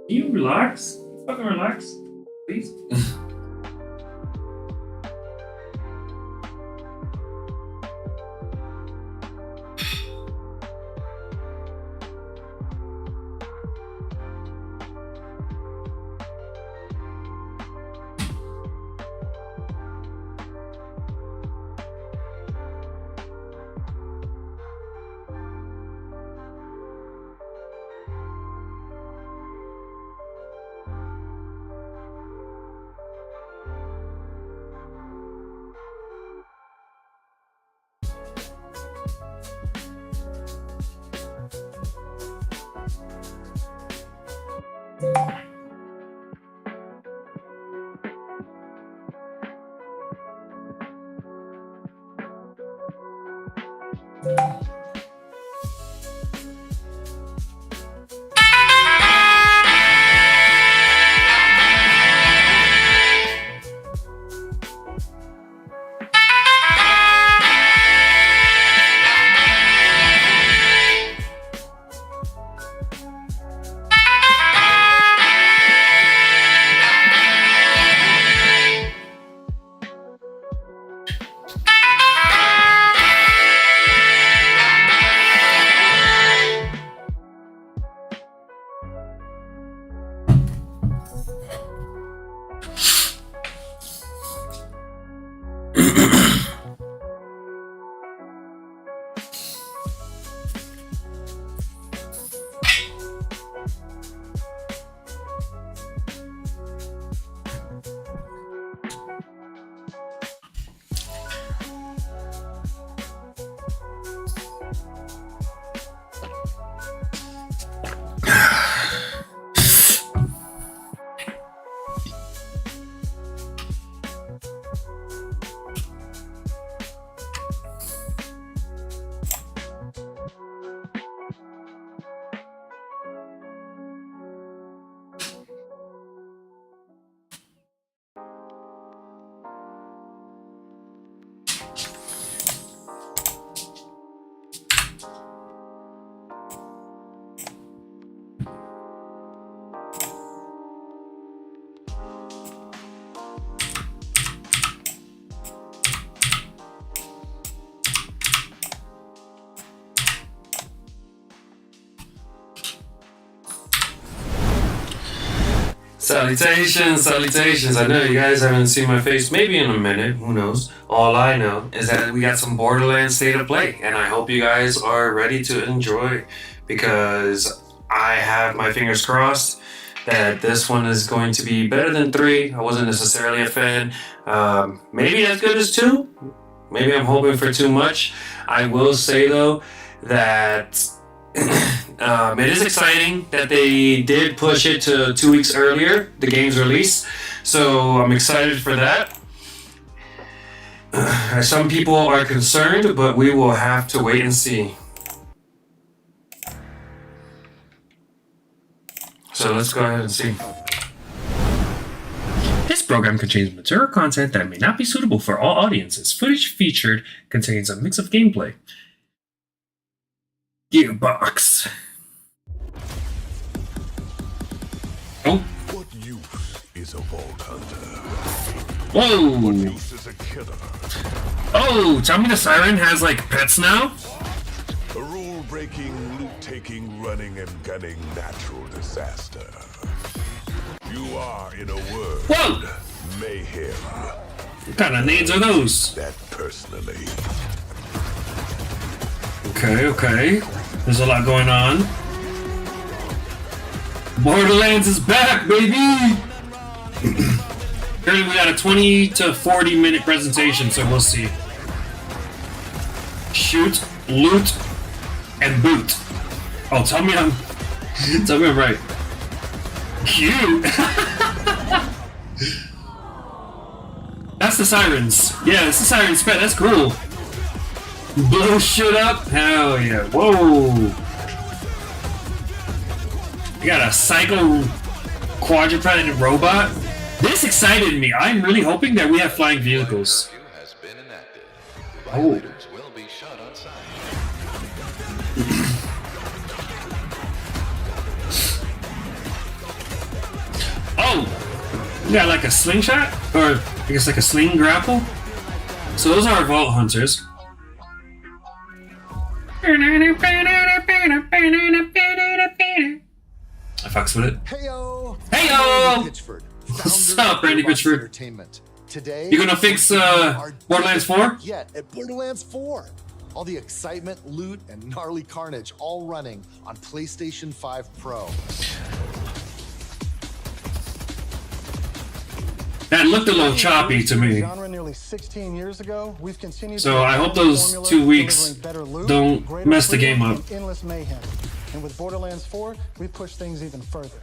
Can you relax? Fucking relax, please. Salutations, salutations. I know you guys haven't seen my face maybe in a minute, who knows. All I know is that we got some Borderlands State of Play, and I hope you guys are ready to enjoy, because I have my fingers crossed that this one is going to be better than 3. I wasn't necessarily a fan. Maybe as good as 2. Maybe I'm hoping for too much. I will say though that it is exciting that they did push it to 2 weeks earlier, the game's release. So I'm excited for that. Some people are concerned, but we will have to wait and see. So let's go ahead and see. This program contains mature content that may not be suitable for all audiences. Footage featured contains a mix of gameplay. Gearbox. Oh. What use is a vault hunter? Whoa. What use is a killer? Oh, tell me the siren has like pets now? A rule-breaking, loot-taking, running and gunning natural disaster. You are, in a word, Whoa. mayhem. What kind of names are those? That personally. Okay. There's a lot going on. Borderlands is back, baby! Currently we got a 20 to 40 minute presentation, so we'll see. Shoot, loot, and boot. Oh, tell me I'm right. Cute! That's the sirens. Yeah, that's the sirens pet, that's cool. Blow shit up? Hell yeah. Whoa. You got a psycho quadrupeded robot? This excited me. I'm really hoping that we have flying vehicles. Oh. We got like a slingshot, or I guess like a sling grapple. So those are our Vault Hunters. I fucks with it. Heyo! Heyo! What's up, Randy Pitchford? Entertainment. Today, You gonna fix Borderlands 4? Yet at Borderlands 4. All the excitement, loot, and gnarly carnage all running on PlayStation 5 Pro. That looked a little choppy to me. Genre nearly 16 years ago, we've continued So to I hope those formula, 2 weeks delivering better loot, don't greater mess the freedom, game up. and endless mayhem. And with Borderlands 4, we push things even further.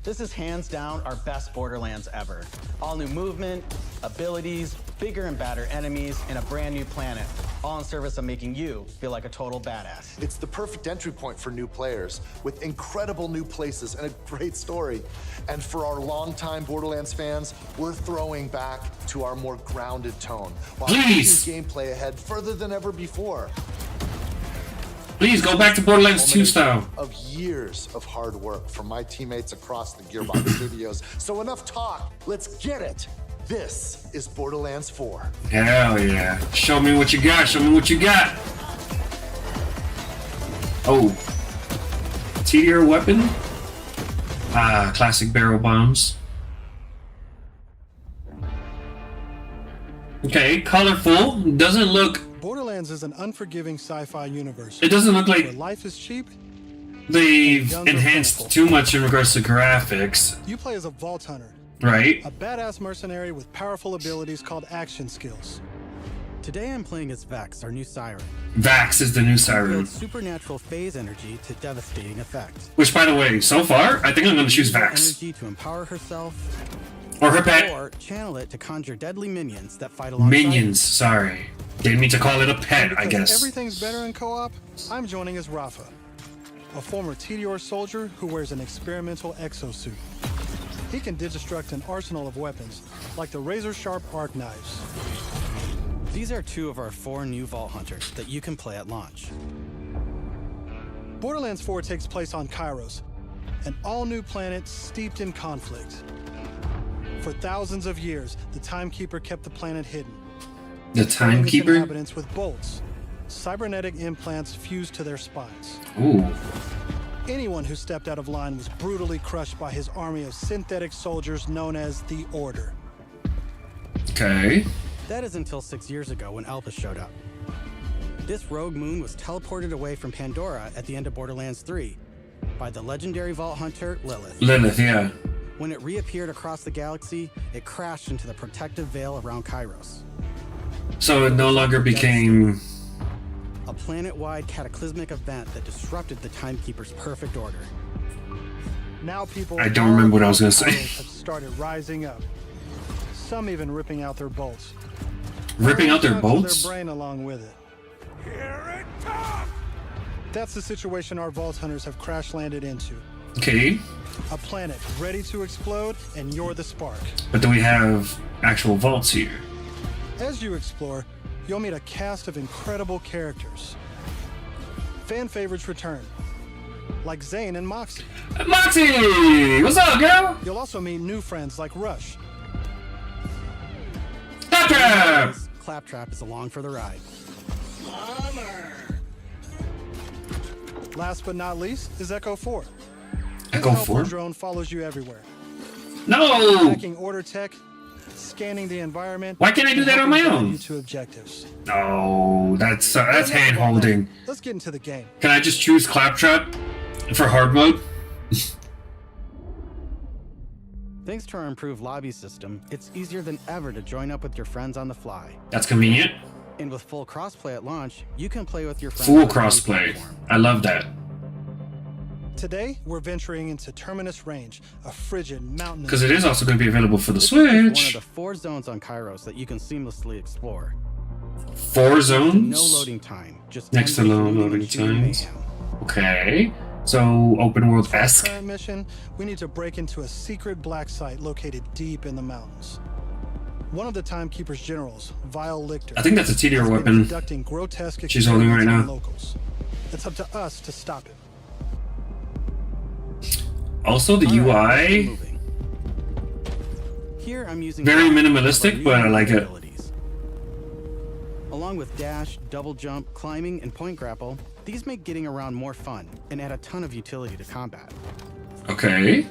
This is hands down our best Borderlands ever. All new movement, abilities, bigger and badder enemies, and a brand new planet. All in service of making you feel like a total badass. It's the perfect entry point for new players, with incredible new places and a great story. And for our longtime Borderlands fans, we're throwing back to our more grounded tone, while Please. pushing gameplay ahead further than ever before. Please go back to Borderlands 2 style. Of years of hard work from my teammates across the Gearbox studios. So enough talk, let's get it. This is Borderlands 4. Hell yeah. Show me what you got. Show me what you got. Oh. Tier weapon. Ah, classic barrel bombs. Okay, colorful. Doesn't look. Borderlands is an unforgiving sci-fi universe. It doesn't look where like life is cheap. they've Guns are enhanced plentiful. too much in regards to graphics, You play as a Vault Hunter, right? a badass mercenary with powerful abilities called action skills. Today I'm playing as Vex, our new siren. Vax is the new Builds siren. supernatural phase energy to devastating effect. Which, by the way, so far, I think I'm gonna choose Use her Vax. energy to empower herself, Or her pet. or channel it to conjure deadly minions that fight alongside Minions, sorry. Didn't mean to call it a pet, I Because guess. everything's better in co-op, I'm joining as Rafa, a former TDR soldier who wears an experimental exosuit. He can digistruct an arsenal of weapons, like the razor-sharp arc knives. These are 2 of our 4 new Vault Hunters that you can play at launch. Borderlands 4 takes place on Kairos, an all-new planet steeped in conflict. For thousands of years, the Timekeeper kept the planet hidden. The killing its Timekeeper? inhabitants with bolts, cybernetic implants fused to their spines. Ooh. Anyone who stepped out of line was brutally crushed by his army of synthetic soldiers known as the Order. Okay. That is until 6 years ago when Elpis showed up. This rogue moon was teleported away from Pandora at the end of Borderlands 3 by the legendary Vault Hunter Lilith. Lilith, yeah. When it reappeared across the galaxy, it crashed into the protective veil around Kairos. So it no longer became. A planet-wide cataclysmic event that disrupted the Timekeeper's perfect order. Now people I don't remember what I was gonna say. have started rising up. Some even ripping out their bolts. Ripping out their Chunks of bolts? Their brain along with it. Here it comes! That's the situation our Vault Hunters have crash landed into. Okay. A planet ready to explode, and you're the spark. But do we have actual vaults here? As you explore, you'll meet a cast of incredible characters. Fan favorites return, like Zane and Moxie. Moxie! What's up, girl? You'll also meet new friends like Rush. Claptrap! Claptrap is along for the ride. Last but not least is Echo 4. Echo This helpful 4? drone follows you everywhere, No! tracking order tech, scanning the environment. Why can't I do and that on my helping guide own? you to objectives. No, that's hand holding. Let's get into the game. Can I just choose Claptrap for hard mode? Thanks to our improved lobby system, it's easier than ever to join up with your friends on the fly. That's convenient. And with full crossplay at launch, you can play with your friends Full on any crossplay. platform. I love that. Today, we're venturing into Terminus Range, a frigid mountain. Because it is also going to be available for the This is one of Switch. the 4 zones on Kairos that you can seamlessly explore. 4 zones? No loading time, just Next to endless low looting loading and shooting times. mayhem. Okay. So, open world-esque. Current mission, we need to break into a secret black site located deep in the mountains. One of the Timekeeper's generals, Vile Lichter, I think that's a TDR has been weapon. conducting grotesque She's holding right experiments on now. locals. It's up to us to stop it. Also, the All right, UI. moving. Here I'm using Very some of our minimalistic, new but I like it. abilities. Along with dash, double jump, climbing, and point grapple, these make getting around more fun and add a ton of utility to combat. Okay.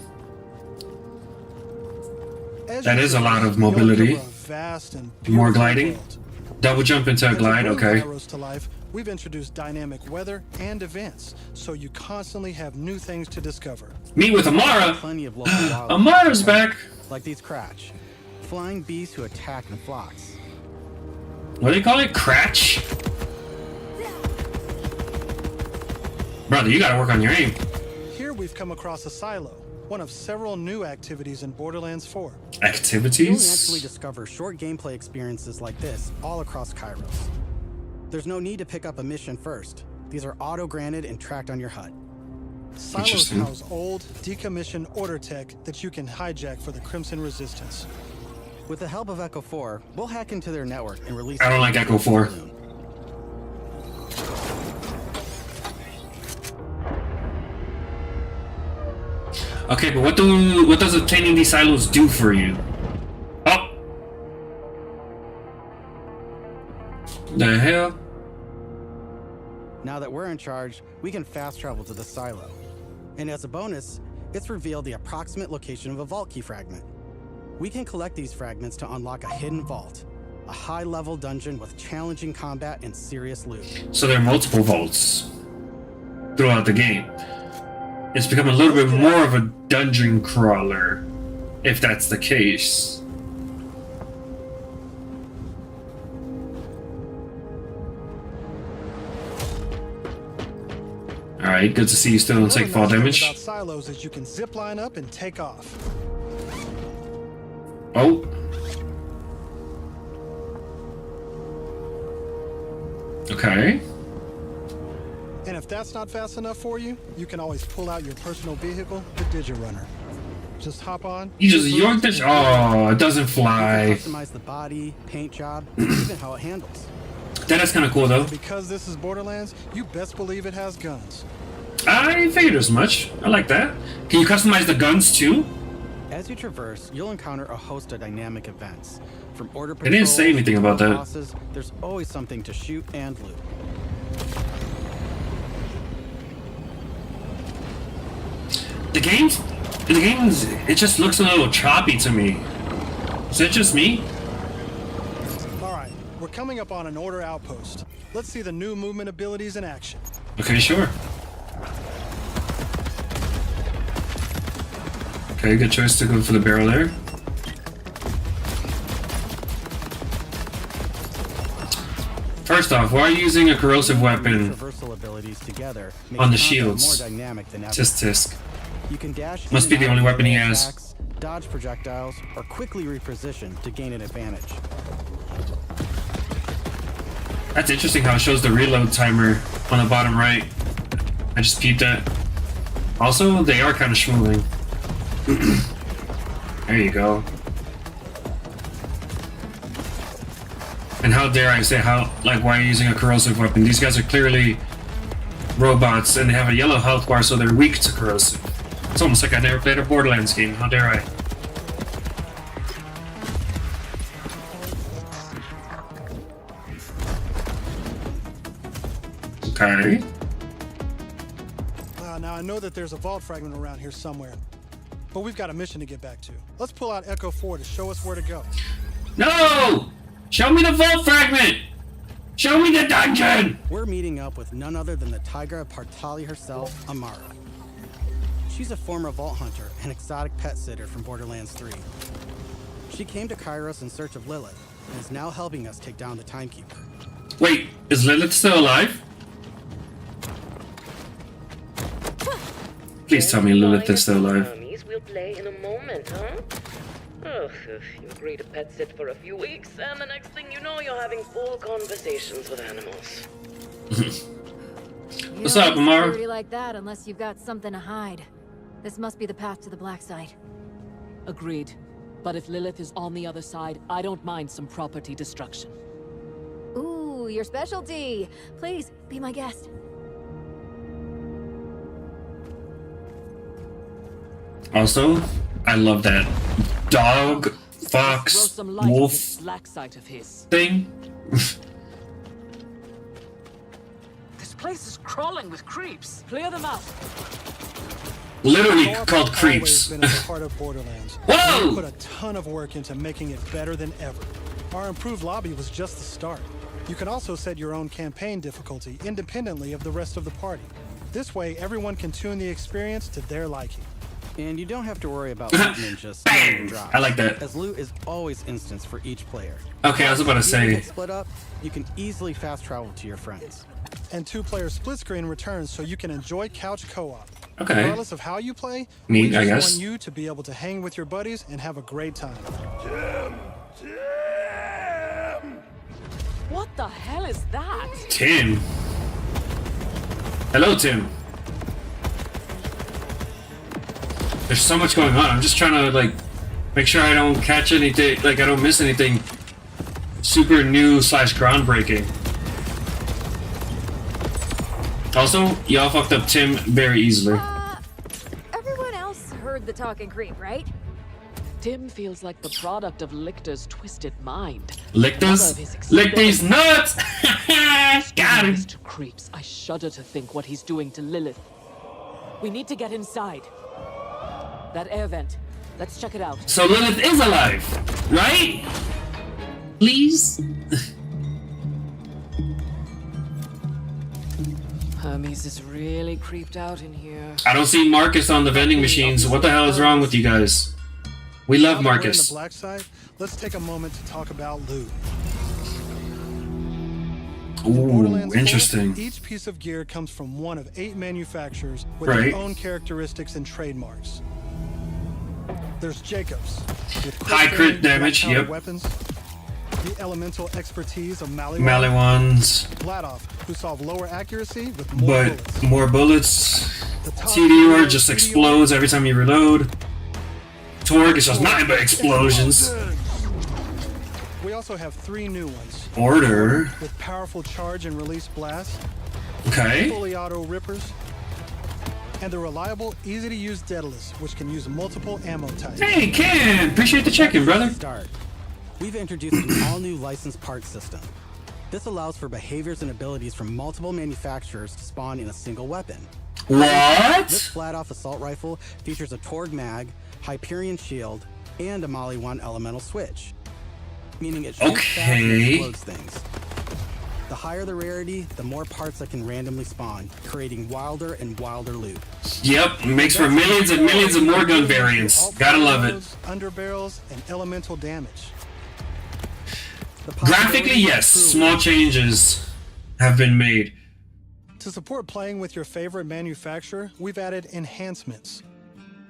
As That you is a lot of you'll mobility. uncover a vast and More beautiful gliding. world. Double jump into a And to glide. bring Okay. Kairos to life, we've introduced dynamic weather and events, so you constantly have new things to discover. Meet with Amara. Plenty of local wildlife. Amara's back. Like these Cratch, flying beasts who attack in flocks. What do you call it? Cratch? Brother, you gotta work on your aim. Here we've come across a silo, one of several new activities in Borderlands 4. You'll naturally Activities? discover short gameplay experiences like this all across Kairos. There's no need to pick up a mission first. These are auto-granted and tracked on your HUD. Silos Interesting. house old, decommissioned order tech that you can hijack for the Crimson Resistance. With the help of Echo 4, we'll hack into their network and release... I don't like Echo 4. Okay, but what does obtaining these silos do for you? Oh! The hell? Now that we're in charge, we can fast travel to the silo. And as a bonus, it's revealed the approximate location of a vault key fragment. We can collect these fragments to unlock a hidden vault, a high-level dungeon with challenging combat and serious loot. So there are multiple vaults throughout the game. It's become a little bit more of a dungeon crawler, if that's the case. Alright, good to see you still don't take fall Another nice damage. thing about silos is you can zip line up and take off. Oh. Okay. And if that's not fast enough for you, you can always pull out your personal vehicle, the Digirunner. Just hop on. You just yoinked this. Oh, it doesn't You fly. can customize the body, paint job, and even how it handles. That is kind of cool though. Because this is Borderlands, you best believe it has guns. I figured as much. I like that. Can you customize the guns too? As you traverse, you'll encounter a host of dynamic events. From order They didn't say patrols anything to about that. bosses, there's always something to shoot and loot. The game's, it just looks a little choppy to me. Is it just me? Alright, we're coming up on an order outpost. Let's see the new movement abilities in action. Okay, sure. Okay, good choice to go for the barrel there. First off, why are you using a corrosive weapon? Traversal abilities together On make the combat shields. more dynamic than ever. Tisk tisk. You can dash Must in be and the out only of weapon he melee has. attacks, dodge projectiles, or quickly reposition to gain an advantage. That's interesting how it shows the reload timer on the bottom right. I just peeped that. Also, they are kind of schmooling. There you go. And how dare I say why are you using a corrosive weapon? These guys are clearly robots and they have a yellow health bar, so they're weak to corrosive. It's almost like I never played a Borderlands game. How dare I? Okay. Now I know that there's a vault fragment around here somewhere, but we've got a mission to get back to. Let's pull out Echo 4 to show us where to go. No! Show me the vault fragment! Show me the dungeon! We're meeting up with none other than the Tigra Partali herself, Amara. She's a former vault hunter and exotic pet sitter from Borderlands 3. She came to Kairos in search of Lilith and is now helping us take down the Timekeeper. Wait, is Lilith still alive? Please tell me Lilith is still alive. Armies we'll play in a moment, huh? Ugh, you agree to pet sit for a few weeks, and the next thing you know, you're having full conversations with animals. What's up, Amara? Security like that unless you've got something to hide. This must be the path to the black side. Agreed. But if Lilith is on the other side, I don't mind some property destruction. Ooh, your specialty. Please, be my guest. Also, I love that dog Throw fox, some light on wolf this black site of his. thing. This place is crawling with creeps. Clear them out. Literally Co-op called has creeps. always been at the heart of Borderlands. Whoa! We put a ton of work into making it better than ever. Our improved lobby was just the start. You can also set your own campaign difficulty independently of the rest of the party. This way, everyone can tune the experience to their liking. And you don't have to worry about loot ninjas stealing your drops, I like that. as loot is always instanced for each player. Okay, I was about to If you say. get split up, you can easily fast travel to your friends. And two-player split screen returns so you can enjoy couch co-op. Okay. Regardless of how you play, Neat, we I just guess. want you to be able to hang with your buddies and have a great time. What the hell is that? Tim. Hello, Tim. There's so much going on. I'm just trying to like make sure I don't catch anything, like I don't miss anything super new / groundbreaking. Also, y'all fucked up Tim very easily. Everyone else heard the talking creep, right? Tim feels like the product of Lictor's twisted mind. Lictors? Lick these nuts! Got him! To creeps, I shudder to think what he's doing to Lilith. We need to get inside. That air vent. Let's check it out. So Lilith is alive, right? Please? Hermes is really creeped out in here. I don't see Marcus on the vending machines. What the hell is wrong with you guys? We Now love that we're in Marcus. the black side, let's take a moment to talk about loot. In Ooh, Borderlands 4, interesting. each piece of gear comes from one of 8 manufacturers with Right. their own characteristics and trademarks. There's Jacobs, with High crit damage, black powder yep. weapons, the elemental expertise of Maliwan, Maliwans, Vladoff, who solve lower accuracy with more but bullets. more bullets. The top TDR hero, just TDR, explodes every time you reload. Torg is just nothing but explosions. We also have 3 new ones, Order. with powerful charge and release blasts, Okay. fully auto rippers, and the reliable, easy-to-use Daedalus, which can use multiple ammo types. Hey, Ken! Appreciate the check-in, brother. Start. We've introduced an all-new licensed parts system. This allows for behaviors and abilities from multiple manufacturers to spawn in a single weapon. This What? flat-off assault rifle features a Torg mag, Hyperion shield, and a Maliwan elemental switch, meaning it shoots fast and Okay. explodes things. The higher the rarity, the more parts that can randomly spawn, creating wilder and wilder loot. Yep, makes for millions and millions of more gun variants. Alt Gotta love it. barrels, underbarrels, and elemental damage. The Graphically, possibilities are yes, truly small changes have been made. To support playing with your favorite manufacturer, we've added enhancements.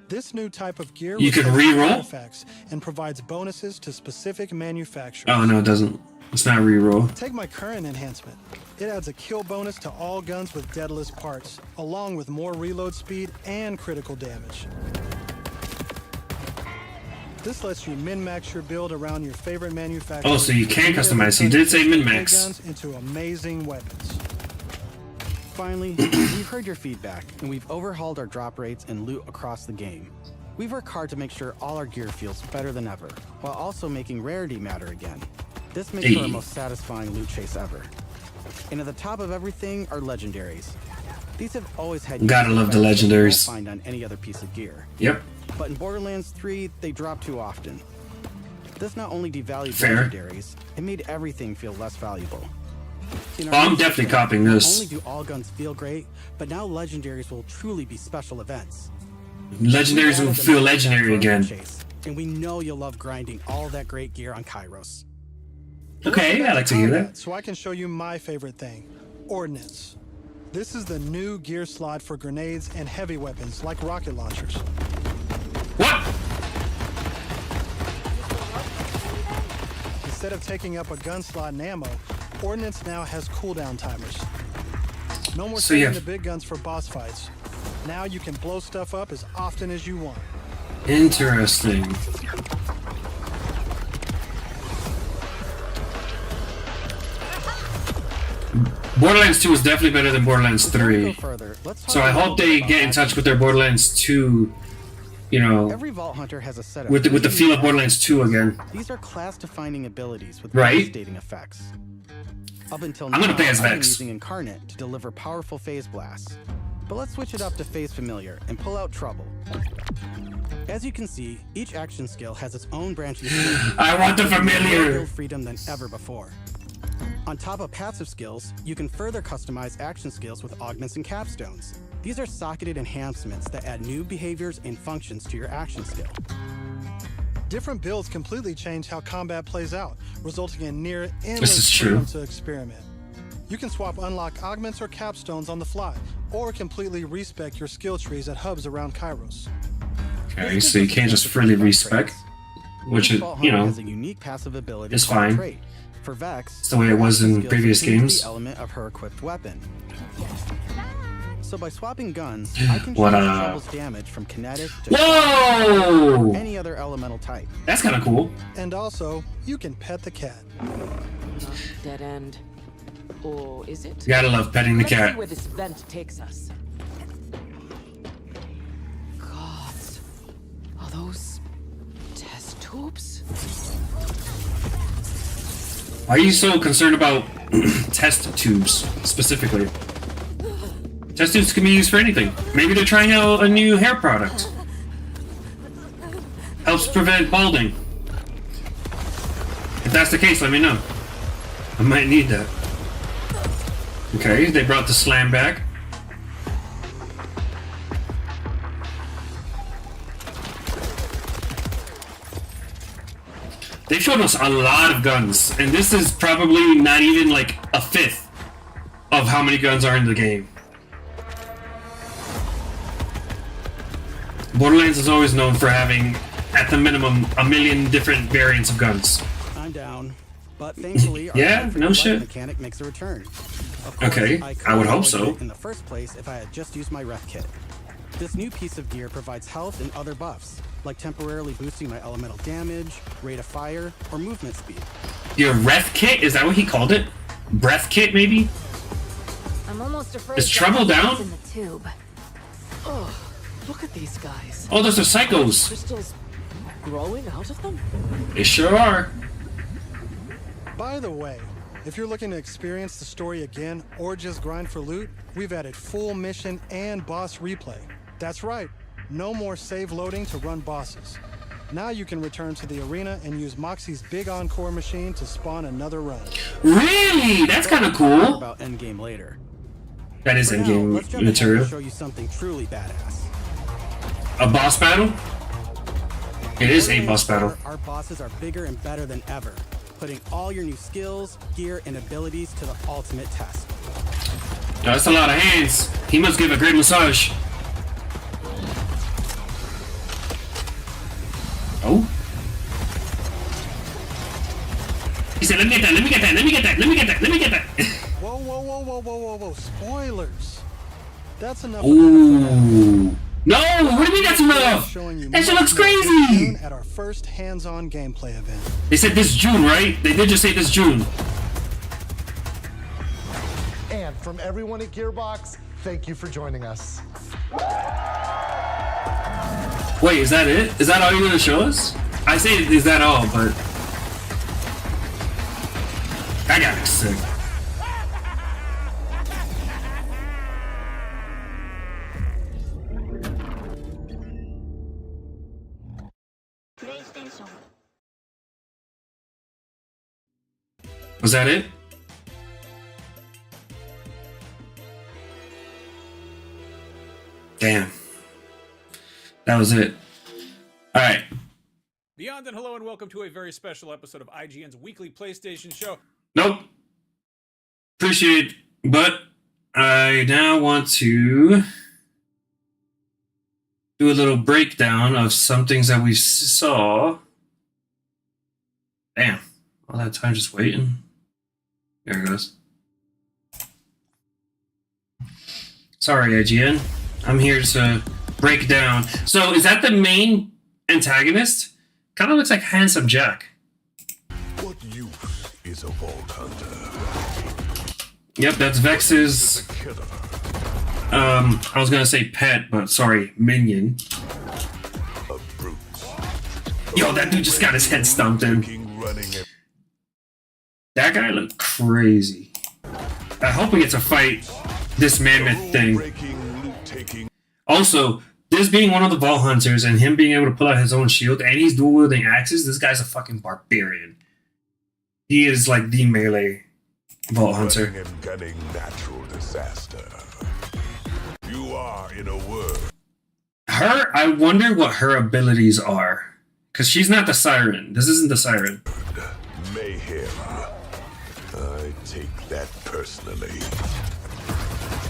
This new type of gear You can replaces reroll? artifacts and provides bonuses to specific manufacturers. Oh, no, it doesn't. It's not reroll. Take my current enhancement. It adds a kill bonus to all guns with Daedalus parts, along with more reload speed and critical damage. This lets you min-max your build around your favorite manufacturer. Oh, so you can and customize. He turn did say existing min-max. guns into amazing weapons. Finally, we've heard your feedback, and we've overhauled our drop rates and loot across the game. We've worked hard to make sure all our gear feels better than ever, while also making rarity matter again. This makes for our Hey. most satisfying loot chase ever. And at the top of everything are legendaries. These have always had Gotta unique love the effects that you won't legendaries. find on any other piece of gear. Yep. But in Borderlands 3, they drop too often. This not only devalued Fair. legendaries, it made everything feel less valuable. In Oh, our I'm new definitely system, copying not this. only do all guns feel great, but now legendaries will truly be special events. Legendaries will We've added feel the map legendary to our again. chase, and we know you'll love grinding all that great gear on Kairos. Okay, I like to hear that. So I can show you my favorite thing, Ordnance. This is the new gear slot for grenades and heavy weapons like rocket launchers. What? Instead of taking up a gun slot and ammo, Ordnance now has cooldown timers. No more So saving you the have- big guns for boss fights. Now you can blow stuff up as often as you want. Interesting. Borderlands 2 is definitely better than Borderlands Before we go 3. further, let's talk So I a little hope bit they about get in touch with their acquisitions. Borderlands 2 you know, Every Vault Hunter has a set of with the feel of Borderlands 2 again. These are class-defining abilities with Right. devastating effects. Up until now, I'm gonna play as I've been Vex. using Incarnate to deliver powerful phase blasts. But let's switch it up to Phase Familiar and pull out Trouble. As you can see, each action skill has its own branching I want the more familiar. build freedom than ever before. On top of passive skills, you can further customize action skills with augments and capstones. These are socketed enhancements that add new behaviors and functions to your action skill. Different builds completely change how combat plays out, resulting in near This endless is true. freedom to experiment. You can swap unlock augments or capstones on the fly, or completely respec your skill trees at hubs around Kairos. Okay, so you can't just freely respec, which is, you know, has a unique passive ability is called fine. Trait. For Vex, It's the way it was in skills previous are into games. The element of her equipped weapon. So by swapping guns, I can change What Trouble's damage from kinetic to Whoa! any other elemental type. That's kind of cool. And also, you can pet the cat. Dead end. Or is it? Gotta love petting the Let's see cat. where this vent takes us. Gods. Are those test tubes? Why are you so concerned about test tubes specifically? Test tubes can be used for anything. Maybe they're trying out a new hair product. Helps prevent balding. If that's the case, let me know. I might need that. Okay, they brought the slam back. They've shown us a lot of guns, and this is probably not even like a fifth of how many guns are in the game. Borderlands is always known for having, at the minimum, a million different variants of guns. I'm down, but thankfully, our Yeah, favorite no light shit. mechanic makes a return. Of course, Okay, I would couldn't hope avoid so. it in the first place if I had just used my ref kit. This new piece of gear provides health and other buffs, like temporarily boosting my elemental damage, rate of fire, or movement speed. Your ref kit? Is that what he called it? Breath kit, maybe? I'm almost afraid. Is Trouble that down? in the tube. Oh, look at these guys. Oh, those are psychos. Crystals growing out of them? They sure are. By the way, if you're looking to experience the story again or just grind for loot, we've added full mission and boss replay. That's right, no more save loading to run bosses. Now you can return to the arena and use Moxie's big encore machine to spawn another run. Really? That's kind of More cool. about endgame later. That is For now, in-game let's jump ahead material. and show you something truly badass. A boss battle? It is a boss battle. Our bosses are bigger and better than ever, putting all your new skills, gear, and abilities to the ultimate test. No, that's a lot of hands. He must give a great massage. Oh? He said, let me get that, let me get that, let me get that, let me get that, let me get that. Whoa, whoa, whoa, whoa, whoa, whoa, whoa, spoilers. That's enough. of that for now. Ooh. No, what do you mean that's enough? Showing you That shit much looks more this crazy. June at our first hands-on gameplay event. They said this June, right? They did just say this June. And from everyone at Gearbox, thank you for joining us. Wait, is that it? Is that all you're gonna show us? I say, is that all, but I got it sick. Was that it? Damn. That was it. Alright. Beyond and hello and welcome to a very special episode of IGN's weekly PlayStation show. Nope. Appreciate it, but I now want to do a little breakdown of some things that we saw. Damn. All that time just waiting. There it goes. Sorry, IGN. I'm here to break down. So, is that the main antagonist? Kind of looks like Handsome Jack. What use is a Vault Hunter? Yep, that's Vex's. Is a killer. I was gonna say pet, but sorry, minion. Yo, that dude just got his head stomped in. Running and That guy looked crazy. I hope we get to fight this mammoth thing. breaking, loot taking. Also, this being one of the Vault Hunters and him being able to pull out his own shield and he's dual wielding axes, this guy's a fucking barbarian. He is like the melee Vault Hunter. Running and gunning natural disaster. You are, in a word, Her, I wonder what her abilities are. Because she's not the Siren. This isn't the Siren. mayhem. I take that personally.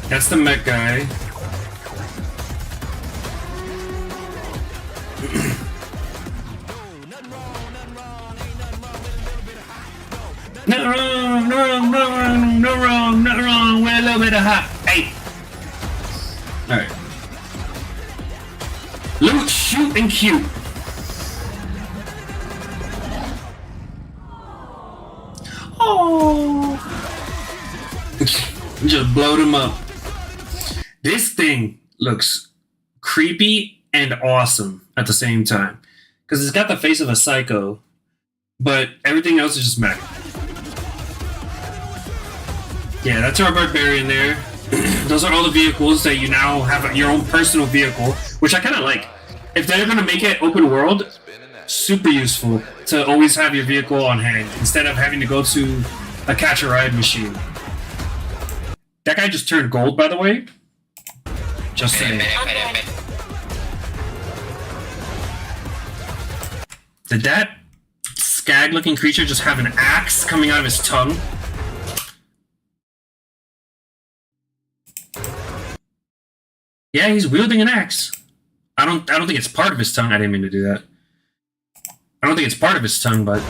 That's the mech guy. Nothing wrong, no wrong, no wrong, no wrong, nothing wrong. We're a little bit of hot. Hey. Alright. Loot, shoot, and cute. Oh. Just blowed him up. This thing looks creepy and awesome at the same time. Because it's got the face of a psycho, but everything else is just mech. Yeah, that's our barbarian there. Those are all the vehicles that you now have your own personal vehicle, which I kind of like. If they're going to make it open world, super useful to always have your vehicle on hand instead of having to go to a catch-a-ride machine. That guy just turned gold, by the way. Just saying. Did that skag-looking creature just have an axe coming out of his tongue? Yeah, he's wielding an axe. I don't think it's part of his tongue. I didn't mean to do that. I don't think it's part of his tongue, but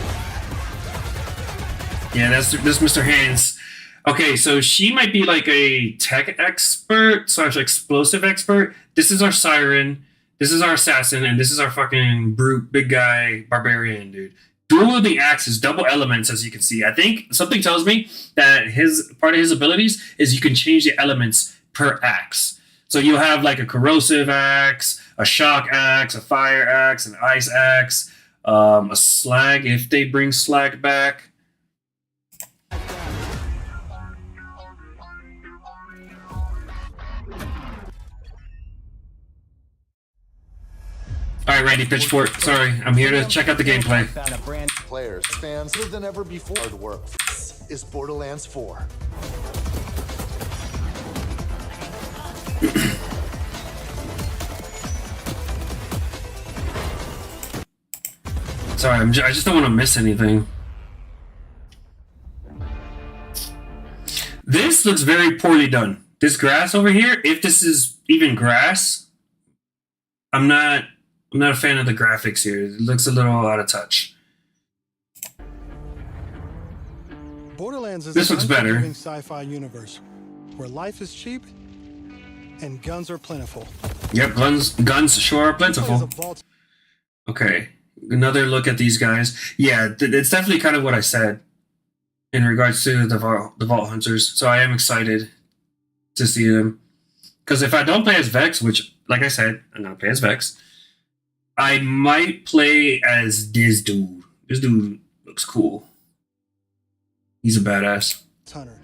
yeah, that's Mr. Hands. Okay, so she might be like a tech expert / explosive expert. This is our Siren. This is our assassin, and this is our fucking brute, big guy, barbarian, dude. Dual wielding axes, double elements, as you can see. I think something tells me that part of his abilities is you can change the elements per axe. So you'll have like a corrosive axe, a shock axe, a fire axe, an ice axe, a slag if they bring slag back. All right, Randy Pitchford. Sorry, I'm here to check out the gameplay. Players, fans, better than ever before. Hard work. This is Borderlands 4. Sorry, I just don't want to miss anything. This looks very poorly done. This grass over here, if this is even grass, I'm not a fan of the graphics here. It looks a little out of touch. Borderlands is This looks better. an sci-fi universe where life is cheap and guns are plentiful. Yep, guns sure are plentiful. Okay, another look at these guys. Yeah, it's definitely kind of what I said in regards to the Vault Hunters. So I am excited to see them. Because if I don't play as Vex, which, like I said, I'm going to play as Vex, I might play as this dude. This dude looks cool. He's a badass. Hunter,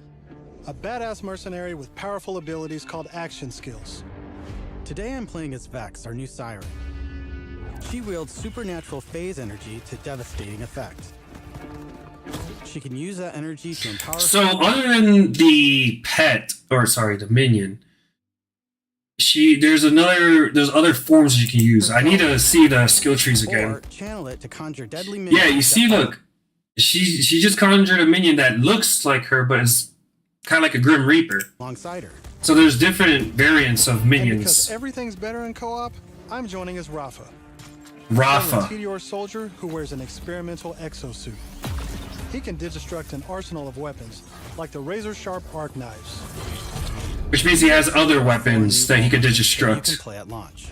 a badass mercenary with powerful abilities called action skills. Today I'm playing as Vex, our new Siren. She wields supernatural phase energy to devastating effect. She can use that energy to empower... So other than the pet, or sorry, the minion, there's other forms you can use. I need to see the skill trees again. Or channel it to conjure deadly minions. Yeah, you see, look. She just conjured a minion that looks like her, but is kind of like a Grim Reaper. Alongside her. So there's different variants of And minions. because everything's better in co-op, I'm joining as Rafa. Rafa. A Meteor soldier who wears an experimental exosuit. He can digistruct an arsenal of weapons, like the razor-sharp arc knives. Which means he has other weapons that he could You can digistruct. play at launch.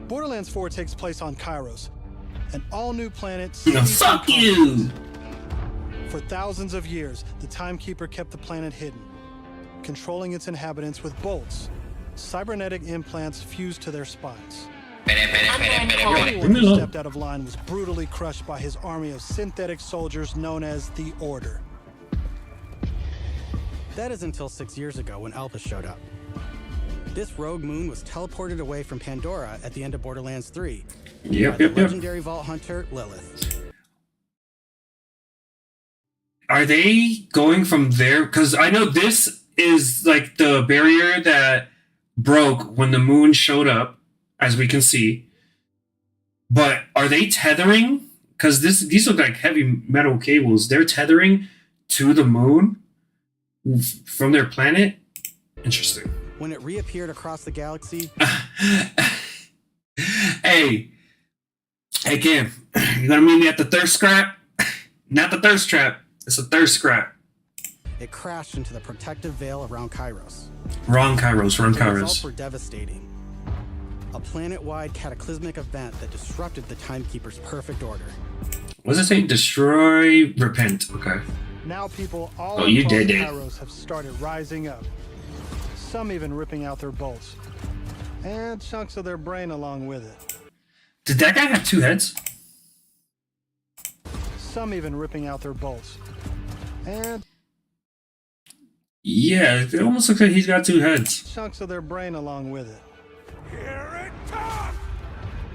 Borderlands 4 takes place on Kairos, an all-new planet. No, fuck you! For thousands of years, the Timekeeper kept the planet hidden, controlling its inhabitants with bolts, cybernetic implants fused to their spines. Anyone who stepped out of line was brutally crushed by his army of synthetic soldiers known as the Order. That is until 6 years ago when Alpha showed up. This rogue moon was teleported away from Pandora at the end of Borderlands 3 by the legendary Vault Hunter Lilith. Are they going from there? Because I know this is like the barrier that broke when the moon showed up, as we can see. But are they tethering? Because these look like heavy metal cables. They're tethering to the moon from their planet? Interesting. When it reappeared across the galaxy... Hey, Cam, you gonna meet me at the thirst scrap? Not the thirst trap. It's a thirst scrap. It crashed into the protective veil around Kairos. Wrong Kairos, wrong The Kairos. results were devastating. A planet-wide cataclysmic event that disrupted the Timekeeper's perfect order. What does it say? Destroy, repent. Okay. Now people all Oh, you across did it. Kairos have started rising up. Some even ripping out their bolts. And chunks of their brain along with it. Did that guy have two heads? Some even ripping out their bolts. And Yeah, it almost looks like he's got two heads. chunks of their brain along with it.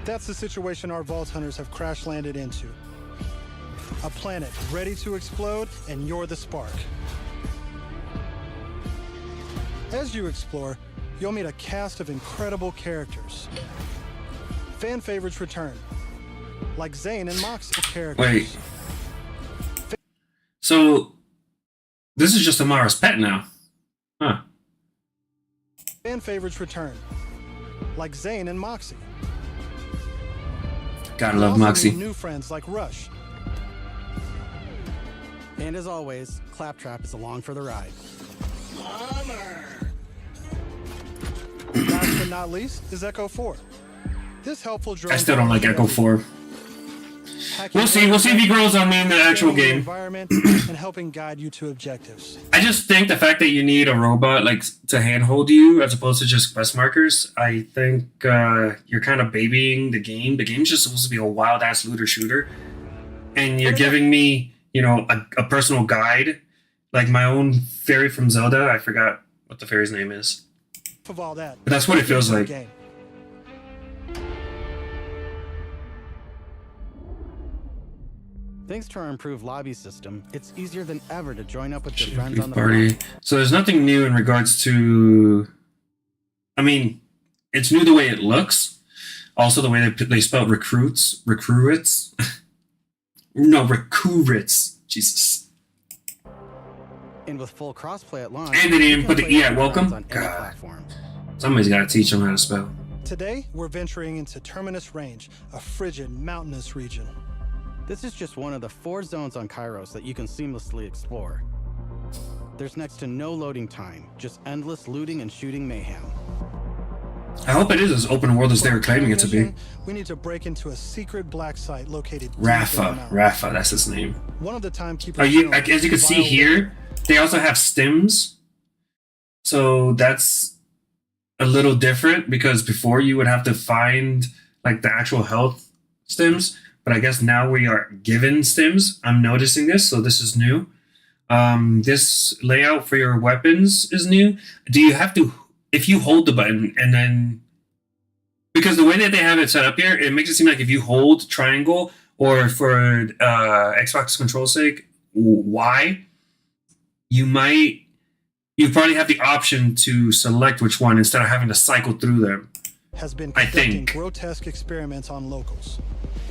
That's the situation our Vault Hunters have crash landed into. A planet ready to explode, and you're the spark. As you explore, you'll meet a cast of incredible characters. Fan favorites return, like Zane and Moxie characters. Wait. So, this is just Amara's pet now. Huh. Fan favorites return, like Zane and Moxie. Gotta You'll love also Moxie. meet new friends like Rush. And as always, Claptrap is along for the ride. Last but not least is Echo 4. This helpful drone. I still don't like Echo 4. We'll see if he grows on me in the actual game. Environment and helping guide you to objectives. I just think the fact that you need a robot like to handhold you as opposed to just quest markers, I think you're kind of babying the game. The game's just supposed to be a wild ass looter shooter, and you're giving me, a personal guide, like my own fairy from Zelda. I forgot what the fairy's name is, Of all that, but that's what it feels like. Game. Thanks to our improved lobby system, it's easier than ever to join up with your friends on the Party. block. So there's nothing new in regards to. I mean, it's new the way it looks. Also, the way they spell recruits. No, recruits. Jesus. And with full crossplay at launch, And they didn't you even can put the play E with at your welcome? friends on any God. platform. Somebody's got to teach them how to spell. Today, we're venturing into Terminus Range, a frigid, mountainous region. This is just one of the 4 zones on Kairos that you can seamlessly explore. There's next to no loading time, just endless looting and shooting mayhem. I hope it is as open world as they were claiming it to be. Mission, we need to break into a secret black site located deep in the mountain. Rafa, that's his name. One of the timekeepers. As you can see here, they also have stims. So that's a little different because before you would have to find like the actual health stims, but I guess now we are given stims. I'm noticing this, so this is new. This layout for your weapons is new. Do you have to, if you hold the button and then, because the way that they have it set up here, it makes it seem like if you hold triangle or for Xbox control sake, Y, you probably have the option to select which one instead of having to cycle through them. Has been I conducting think. grotesque experiments on locals.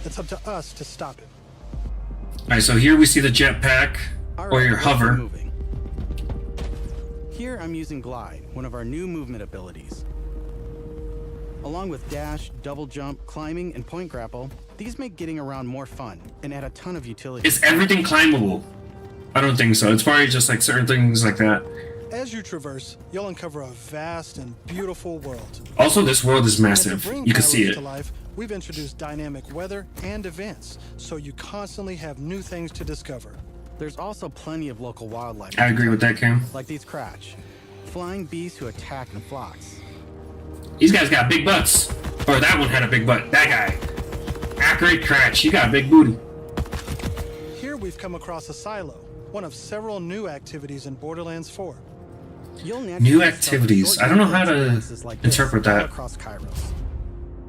It's up to us to stop it. All right, so here we see the jetpack All or right, your let's get hover. moving. Here I'm using Glide, one of our new movement abilities. Along with dash, double jump, climbing, and point grapple, these make getting around more fun and add a ton of utility. Is everything climbable? I don't think so. It's probably just like certain things like that. As you traverse, you'll uncover a vast and beautiful world. Also, this world is And to massive. bring You can see Kairos it. to life, we've introduced dynamic weather and events, so you constantly have new things to discover. There's also plenty of local wildlife. I agree with that, Cam. Like these Cratch, flying beasts who attack in flocks. These guys got big butts. Or that one had a big butt. That guy. Accurate Cratch. He got a big booty. Here we've come across a silo, one of several new activities in Borderlands 4. New activities. I don't know how to interpret that. Across Kairos.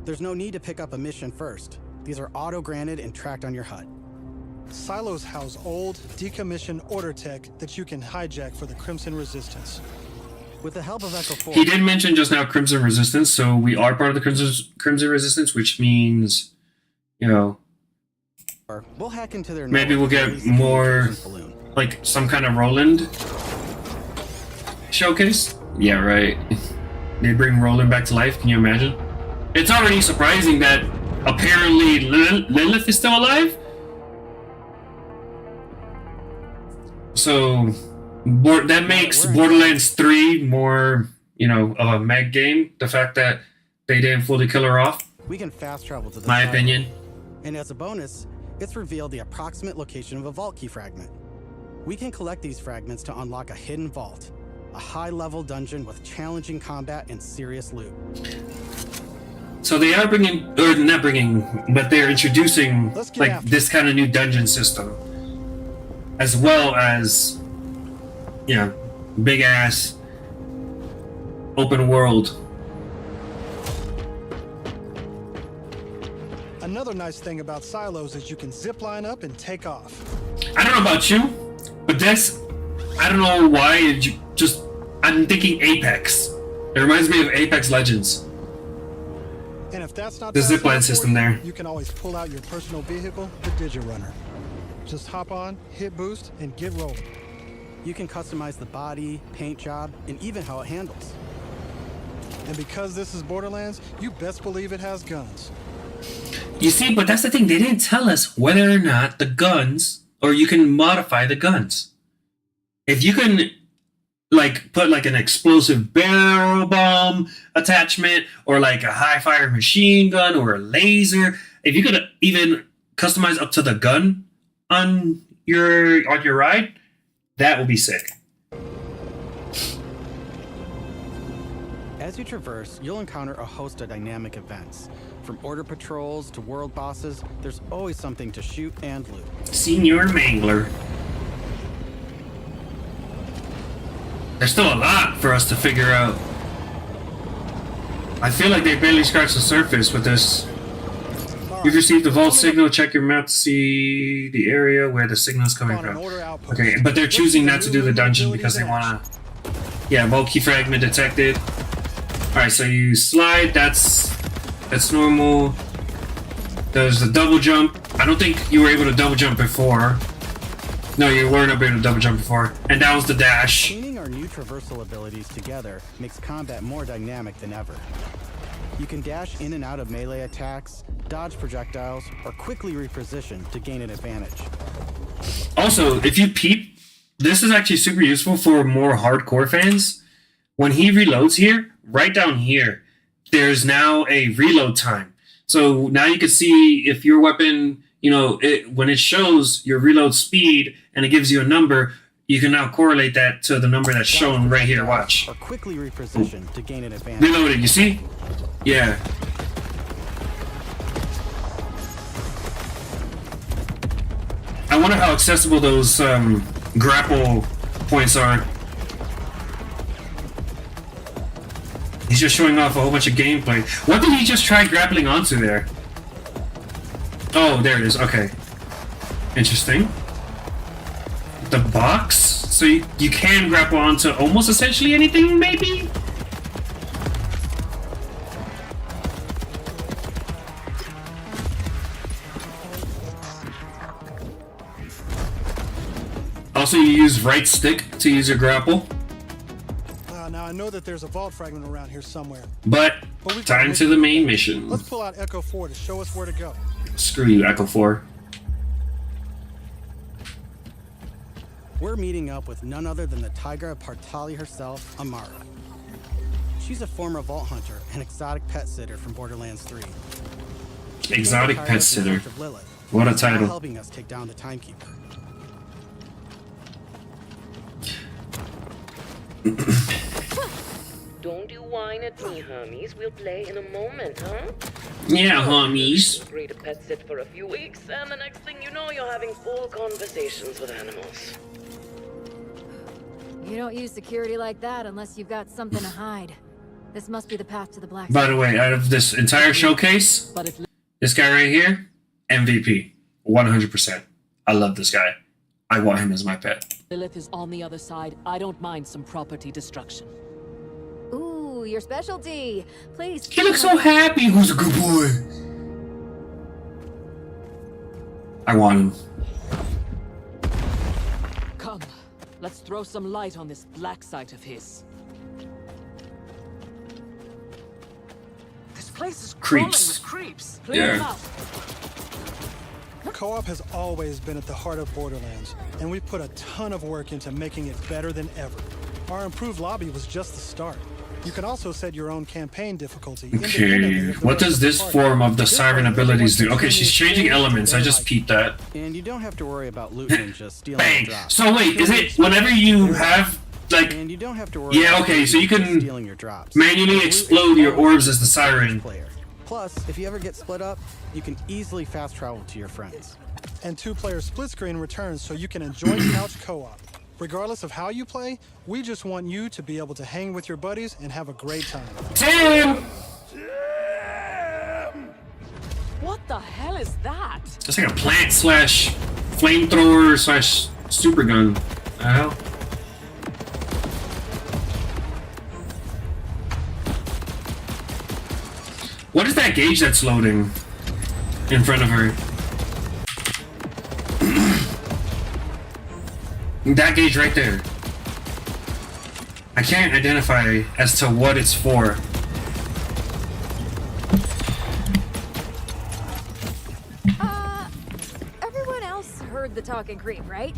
There's no need to pick up a mission first. These are auto-granted and tracked on your HUD. Silos house old, decommissioned order tech that you can hijack for the Crimson Resistance. With the help of Echo 4... He did mention just now Crimson Resistance, so we are part of the Crimson Resistance, which means, you know... We'll hack into their maybe we'll get more, like, some kind of Roland showcase? Yeah, right. They bring Roland back to life, can you imagine? It's already surprising that apparently Lilith is still alive? So... that makes Borderlands 3 more, you know, of a mech game. The fact that they didn't fully kill her off. We can fast travel to the my opinion. And as a bonus, it's revealed the approximate location of a vault key fragment. We can collect these fragments to unlock a hidden vault, a high-level dungeon with challenging combat and serious loot. So they are bringing, or not bringing, but they're introducing like this kind of new dungeon system, as well as, you know, big ass open world. Another nice thing about silos is you can zip line up and take off. I don't know about you, but that's, I don't know why, I'm thinking Apex. It reminds me of Apex Legends. And if that's not the zipline system there. You can always pull out your personal vehicle, the Digirunner. Just hop on, hit boost, and get rolling. You can customize the body, paint job, and even how it handles. And because this is Borderlands, you best believe it has guns. You see, but that's the thing, they didn't tell us whether or not the guns, or you can modify the guns. If you can, like, put like an explosive barrel bomb attachment, or like a high fire machine gun, or a laser, if you could even customize up to the gun on your ride, that will be sick. As you traverse, you'll encounter a host of dynamic events. From order patrols to world bosses, there's always something to shoot and loot. Senior Mangler. There's still a lot for us to figure out. I feel like they barely scratched the surface with this. You've received the vault signal. Check your map to see the area where the signal is coming from. Okay, but they're choosing not to do the dungeon because they want to... Yeah, vault key fragment detected. Alright, so you slide. That's normal. There's the double jump. I don't think you were able to double jump before. No, you weren't able to double jump before. And that was the dash. Chaining our new traversal abilities together makes combat more dynamic than ever. You can dash in and out of melee attacks, dodge projectiles, or quickly reposition to gain an advantage. Also, if you peep, this is actually super useful for more hardcore fans. When he reloads here, right down here, there's now a reload time. So now you can see if your weapon, you know, when it shows your reload speed and it gives you a number, you can now correlate that to the number that's shown right here. Watch. Or quickly reposition to gain an advantage. Reloaded, you see? Yeah. I wonder how accessible those grapple points are. He's just showing off a whole bunch of gameplay. What did he just try grappling onto there? Oh, there it is. Okay. Interesting. The box? So you can grapple onto almost essentially anything, maybe? Also, you use right stick to use your grapple. Now I know that there's a vault fragment around here somewhere. But time to the main mission. Let's pull out Echo 4 to show us where to go. Screw you, Echo 4. We're meeting up with none other than the Tiger of Partali herself, Amara. She's a former vault hunter and exotic pet sitter from Borderlands 3. Exotic pet sitter. What a title. Helping us take down the Timekeeper. Don't you whine at me, Hermes. We'll play in a moment, huh? Yeah, homies. Agree to pet sit for a few weeks, and the next thing you know, you're having full conversations with animals. You don't use security like that unless you've got something to hide. This must be the path to the black By site. the way, out of this entire showcase, But if this guy right here, MVP. 100%. I love this guy. I want him as my pet. Lilith is on the other side, I don't mind some property destruction. Ooh, your specialty. Please. He looks so happy. Who's a good boy? I want him. Come, let's throw some light on this black site of his. This place is crawling Creeps. with creeps. Clear them Yeah. out. Co-op has always been at the heart of Borderlands, and we've put a ton of work into making it better than ever. Our improved lobby was just the start. You can also set your own campaign difficulty. independently Okay. of the What rest does of the this party. form of the This siren way, abilities do? everyone Okay, she's changing continues elements. I their just life. peeped that. And you don't have to worry about loot ninjas stealing Bang. your drops. So wait, is it whenever you have like And you don't have to worry Yeah, about okay, loot so you ninjas can stealing your drops. manually Loot is explode your always orbs as the siren? player. Plus, if you ever get split up, you can easily fast travel to your friends. And two-player split screen returns so you can enjoy couch co-op. Regardless of how you play, we just want you to be able to hang with your buddies and have a great time. Tim! What the hell is that? It's like a plant slash flamethrower slash super gun. The hell? What is that gauge that's loading in front of her? That gauge right there. I can't identify as to what it's for. Everyone else heard the talking creep, right?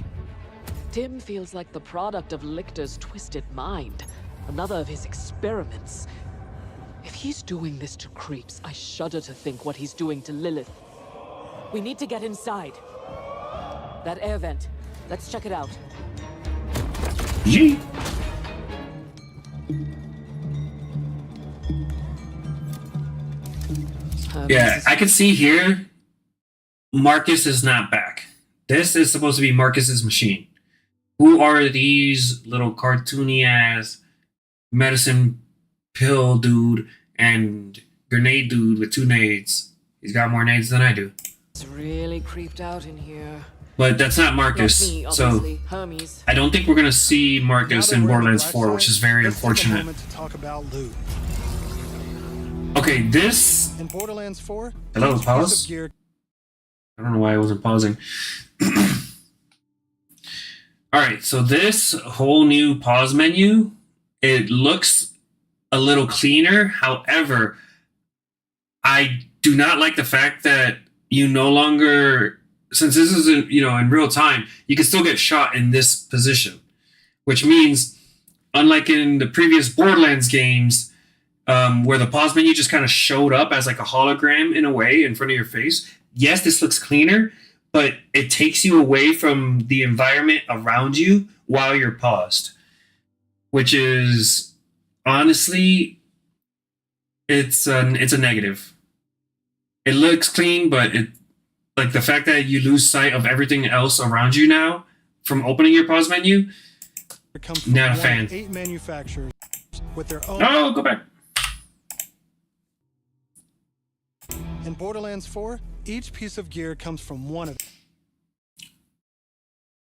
Tim feels like the product of Lictor's twisted mind. Another of his experiments. If he's doing this to creeps, I shudder to think what he's doing to Lilith. We need to get inside. That air vent. Let's check it out. Yee. Yeah, I can see here Marcus is not back. This is supposed to be Marcus's machine. Who are these little cartoony ass medicine pill dude and grenade dude with 2 nades? He's got more nades than I do. It's really creeped out in here. But that's not Marcus. Not me, So obviously. Hermes. I don't think we're gonna see Marcus Now that in we're on the Borderlands black 4, which side, is very let's take a unfortunate. moment to talk about loot. Okay, this In Borderlands 4, Hello, each piece pause? of gear I don't know why I wasn't pausing. Alright, so this whole new pause menu, it looks a little cleaner. However, I do not like the fact that you no longer, since this isn't, in real time, you can still get shot in this position. Which means, unlike in the previous Borderlands games, where the pause menu just kind of showed up as like a hologram in a way in front of your face, yes, this looks cleaner, but it takes you away from the environment around you while you're paused, which is honestly, it's a negative. It looks clean, but it like the fact that you lose sight of everything else around you now from opening your pause menu. comes from Not a one of fan. 8 manufacturers with their own. Oh, go back. In Borderlands 4, each piece of gear comes from one of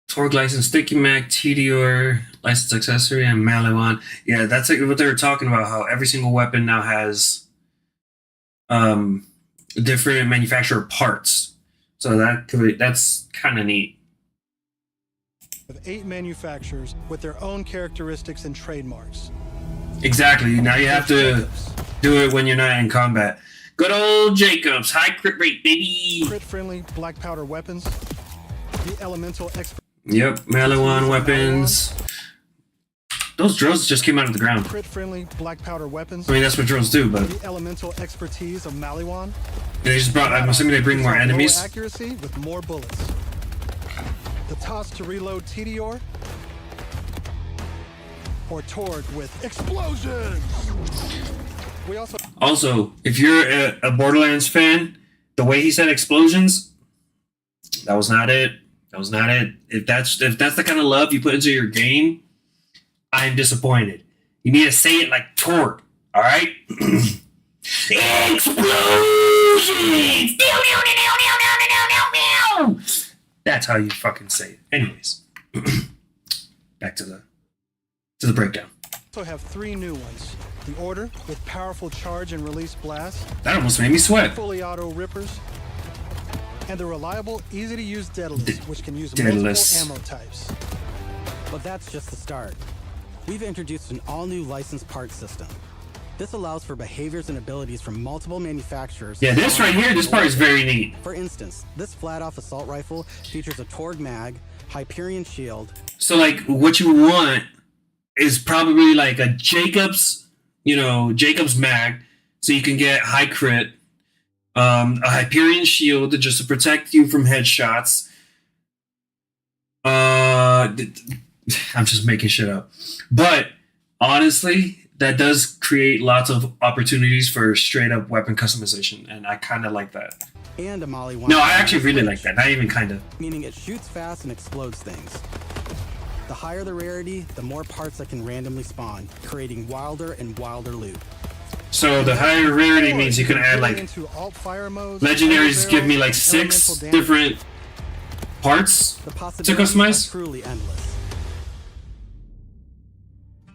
Torque license, Sticky Mac, TDR, license accessory, and Maliwan. Yeah, that's like what they were talking about, how every single weapon now has different manufacturer parts. So that's kind of neat. 8 manufacturers with their own characteristics and trademarks. Exactly. Now you have to do it when you're not in combat. Good old Jacobs, high crit rate, baby. Crit-friendly black powder weapons. The elemental expert. Yep, Maliwan weapons. Those drills just came out of the ground. Crit-friendly black powder weapons. I mean, that's what drills do, but The elemental expertise of Maliwan. they just brought. I'm assuming they bring more Lower enemies. accuracy with more bullets. The toss to reload TDR. or Torg with explosions. We Also, if you're a Borderlands fan, the way he said explosions, that was not it. That was not it. If that's the kind of love you put into your game, I'm disappointed. You need to say it like Torg, all right? Explosions! That's how you fucking say it. Anyways, back to the breakdown. also have 3 new ones. The Order with powerful charge and release blasts. That almost made me sweat. Fully auto rippers. And the reliable, easy-to-use Daedalus, which can use Daedalus. multiple ammo types. But that's just the start. We've introduced an all-new licensed parts system. This allows for behaviors and abilities from multiple manufacturers. Yeah, this right here, this part is very neat. For instance, this flat-off assault rifle features a Torg mag, Hyperion shield. So, like, what you want is probably like a Jacobs mag, so you can get high crit, a Hyperion shield just to protect you from headshots. I'm just making shit up. But, honestly, that does create lots of opportunities for straight up weapon customization, and I kind of like that. And a Molly one. No, I actually really like that. Not even kind of. Meaning it shoots fast and explodes things. The higher the rarity, the more parts that can randomly spawn, creating wilder and wilder loot. So the higher rarity means you can add like legendaries. Give me like 6 different parts The to possibilities customize. are truly endless.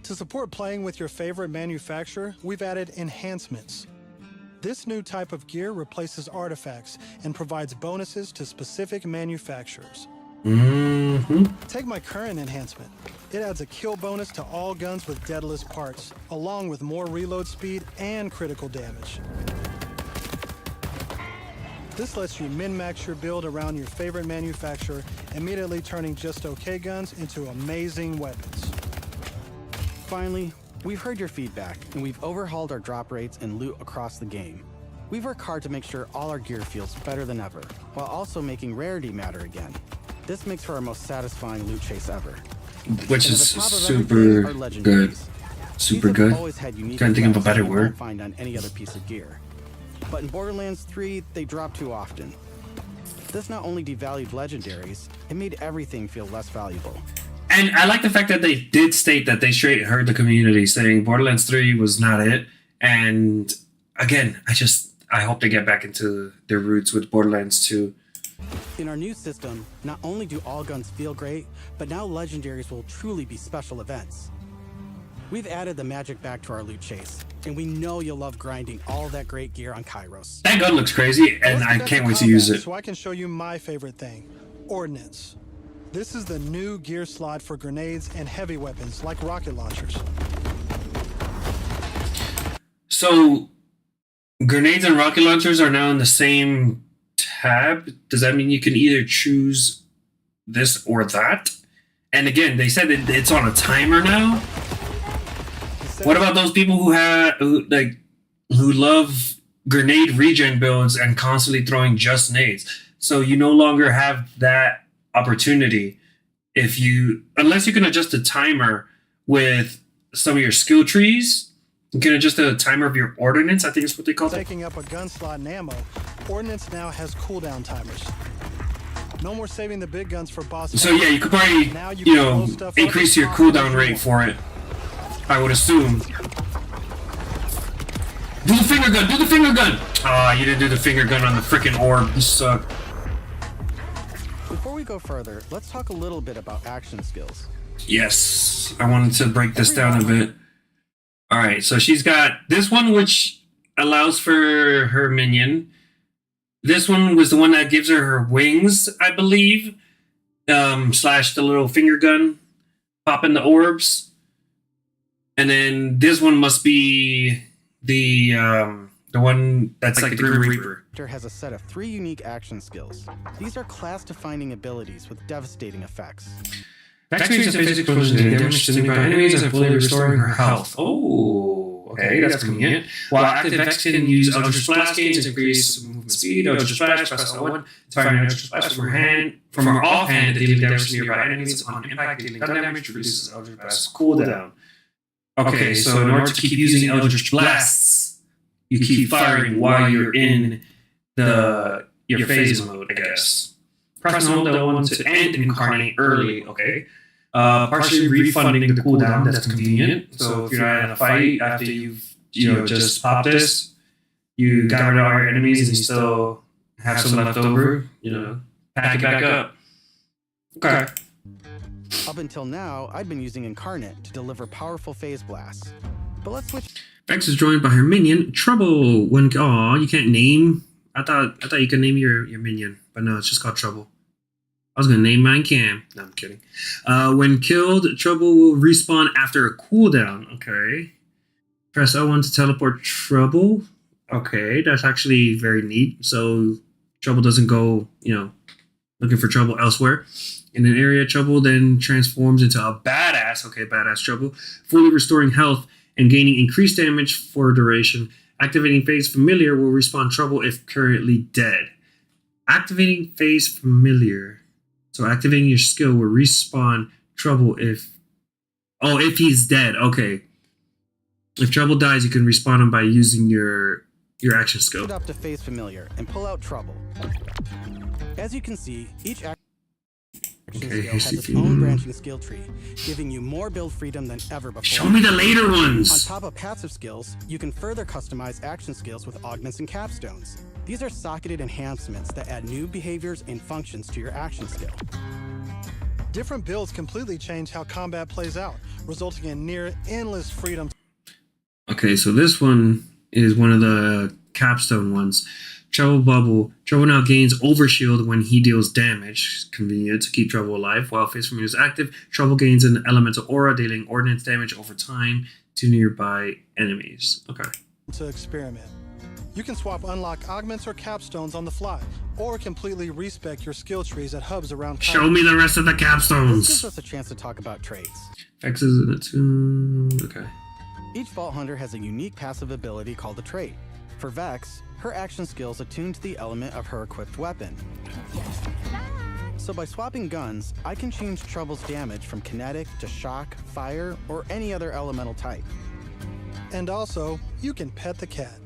To support playing with your favorite manufacturer, we've added enhancements. This new type of gear replaces artifacts and provides bonuses to specific manufacturers. Take my current enhancement. It adds a kill bonus to all guns with Daedalus parts, along with more reload speed and critical damage. This lets you min-max your build around your favorite manufacturer, immediately turning just okay guns into amazing weapons. Finally, we've heard your feedback, and we've overhauled our drop rates and loot across the game. We've worked hard to make sure all our gear feels better than ever, while also making rarity matter again. This makes for our most satisfying loot chase ever. Which And is at the top of super everything are good. legendaries. Super These have good. always had unique Can't think of a effects better that you word. won't find on any other piece of gear. But in Borderlands 3, they drop too often. This not only devalued legendaries, it made everything feel less valuable. And I like the fact that they did state that they straight heard the community saying Borderlands 3 was not it. And again, I hope they get back into their roots with Borderlands 2. In our new system, not only do all guns feel great, but now legendaries will truly be special events. We've added the magic back to our loot chase, and we know you'll love grinding all that great gear on Kairos. That gun looks crazy, and Let's I get can't to wait to use combat it. So I can show you my favorite thing, Ordnance. This is the new gear slot for grenades and heavy weapons like rocket launchers. So, grenades and rocket launchers are now in the same tab. Does that mean you can either choose this or that? And again, they said that it's on a timer now. What about those people who love grenade regen builds and constantly throwing just nades? So you no longer have that opportunity unless you can adjust the timer with some of your skill trees. You can adjust the timer of your ordnance, I think is what they call it. Taking up a gun slot and ammo, Ordnance now has cooldown timers. No more saving the big guns for boss So yeah, you could probably, Now you can blow stuff up increase as your often as cooldown you rate want. for it. I would assume. Do the finger gun! Do the finger gun! Ah, you didn't do the finger gun on the freaking orb. You suck. Before we go further, let's talk a little bit about action skills. Yes, I wanted to break this down a bit. All right, so she's got this one, which allows for her minion. This one was the one that gives her wings, I believe. Slash the little finger gun, popping the orbs. And then this one must be the one that's like the Grim Reaper. Character has a set of 3 unique action skills. These are class-defining abilities with devastating effects. Vex creates a physical explosion and damage to nearby enemies and fully restoring her health. Oh, okay, that's convenient. While active, Vex can use Eldritch Blast gains, increase movement speed, Eldritch Blast, press L1, to fire an Eldritch Blast from her offhand, dealing damage to nearby enemies on impact, dealing gun damage, reduces Eldritch Blast cooldown. Okay, so in order to keep using Eldritch Blasts, you keep firing while you're in your phase mode, I guess. Press and hold L1 to end incarnate early, okay. Partially refunding the cooldown, that's convenient. So if you're not in a fight after you've just popped this, you got rid of all your enemies and you still have some left over, pack it back up. Okay. Up until now, I'd been using Incarnate to deliver powerful phase blasts. But let's switch. Vex is joined by her minion, Trouble. You can't name. I thought you could name your minion, but no, it's just called Trouble. I was gonna name mine Cam. No, I'm kidding. When killed, Trouble will respawn after a cooldown. Okay. Press L1 to teleport Trouble. Okay, that's actually very neat. So Trouble doesn't go, looking for trouble elsewhere. In an area, Trouble then transforms into a badass. Okay, badass Trouble, fully restoring health and gaining increased damage for a duration. Activating Phase Familiar will respawn Trouble if currently dead. Activating Phase Familiar. So activating your skill will respawn Trouble if he's dead. Okay. If Trouble dies, you can respawn him by using your action skill. Put up to Phase Familiar and pull out Trouble. As you can see, each action skill has its own branching skill tree, giving you more build freedom than ever before. Show me the later ones! On top of passive skills, you can further customize action skills with augments and capstones. These are socketed enhancements that add new behaviors and functions to your action skill. Different builds completely change how combat plays out, resulting in near endless freedom. Okay, so this one is one of the capstone ones. Trouble Bubble. Trouble now gains Overshield when he deals damage. Convenient to keep Trouble alive. While Phase Familiar is active, Trouble gains an elemental aura, dealing ordnance damage over time to nearby enemies. Okay. To experiment. You can swap unlock augments or capstones on the fly, or completely respec your skill trees at hubs around. Show me the rest of the capstones. This gives us a chance to talk about traits. Vex is in it too. Okay. Each Vault Hunter has a unique passive ability called a trait. For Vex, her action skills attune to the element of her equipped weapon. So by swapping guns, I can change Trouble's damage from kinetic to shock, fire, or any other elemental type. And also, you can pet the cat.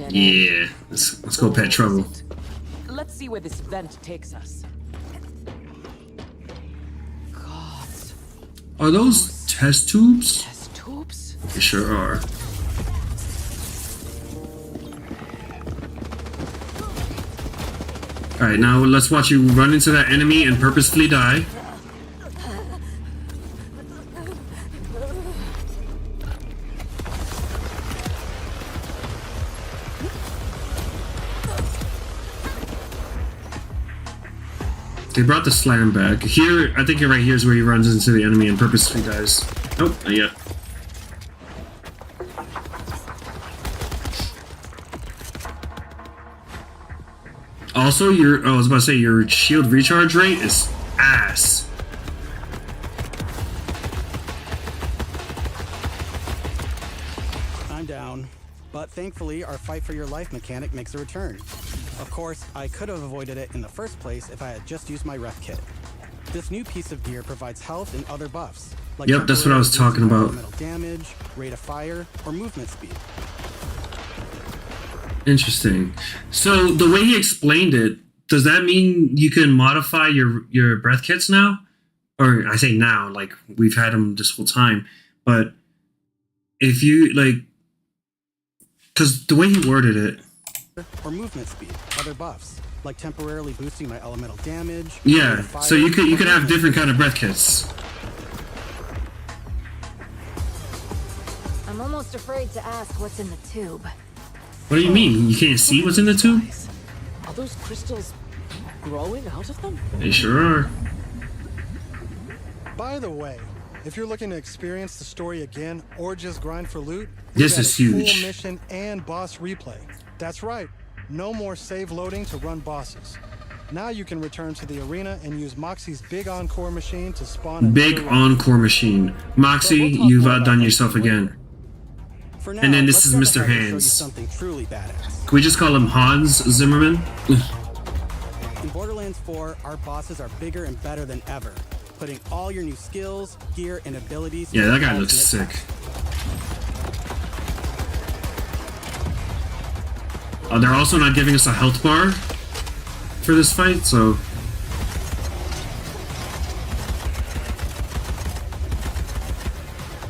Yeah, let's go pet Trouble. Let's see where this vent takes us. God. Are those test tubes? Test tubes? They sure are. Alright, now let's watch you run into that enemy and purposefully die. They brought the slam back. Here, I think right here is where he runs into the enemy and purposefully dies. Nope, not yet. Also, I was about to say, your shield recharge rate is ass. I'm down, but thankfully our fight for your life mechanic makes a return. Of course, I could have avoided it in the first place if I had just used my ref kit. This new piece of gear provides health and other buffs. Like yep, that's what I was talking about. Elemental damage, rate of fire, or movement speed. Interesting. So the way he explained it, does that mean you can modify your breath kits now? Or I say now, like we've had them this whole time. But if you because the way he worded it, or movement speed, other buffs, like temporarily boosting my elemental damage. Yeah, so you could have different kind of breath kits. I'm almost afraid to ask what's in the tube. What do you mean? You can't see what's in the tube? Are those crystals growing out of them? They sure are. By the way, if you're looking to experience the story again or just grind for loot, This is huge. Full mission and boss replay. That's right. No more save loading to run bosses. Now you can return to the arena and use Moxie's big encore machine to spawn. Big encore machine. Moxie, you've outdone yourself again. For now, And then this let's is go Mr. ahead and show you Hands. something truly badass. Can we just call him Hans Zimmerman? In Borderlands 4, our bosses are bigger and better than ever. putting all your new skills, gear, and abilities. Yeah, that guy to looks ultimate sick. They're also not giving us a health bar for this fight, so...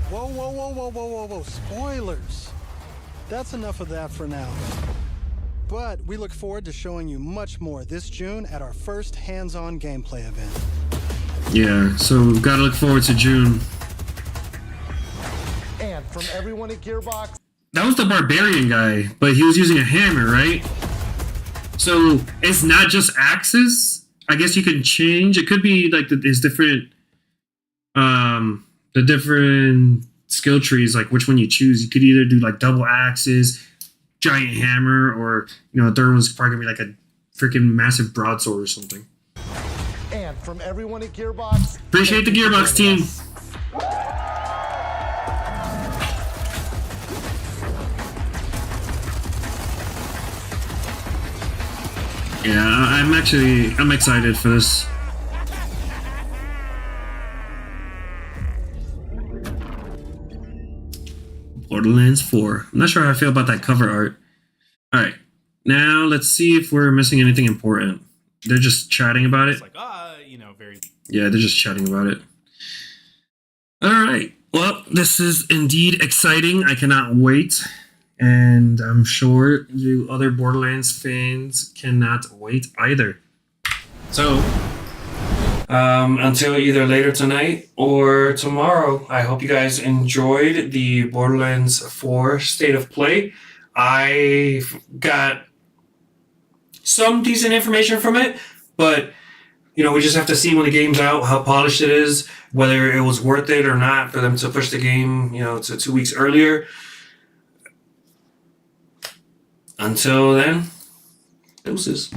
Whoa, whoa, whoa, whoa, whoa, whoa, whoa. Spoilers. That's enough of that for now. But we look forward to showing you much more this June at our first hands-on gameplay event. Yeah, so we've got to look forward to June. And from everyone at Gearbox, That was the barbarian guy, but he was using a hammer, right? So it's not just axes. I guess you can change. It could be like his different, the different skill trees, like which one you choose. You could either do like double axes, giant hammer, or the third one's probably gonna be like a freaking massive broadsword or something. and from everyone at Gearbox, Appreciate the thank you for Gearbox joining team. us. Yeah, I'm excited for this. Borderlands 4. I'm not sure how I feel about that cover art. Alright, now let's see if we're missing anything important. They're just chatting about it. It's like, very. Yeah, they're just chatting about it. Alright, well, this is indeed exciting. I cannot wait. And I'm sure you other Borderlands fans cannot wait either. So, until either later tonight or tomorrow, I hope you guys enjoyed the Borderlands 4 State of Play. I got some decent information from it, but we just have to see when the game's out how polished it is, whether it was worth it or not for them to push the game, to 2 weeks earlier. Until then, deuces.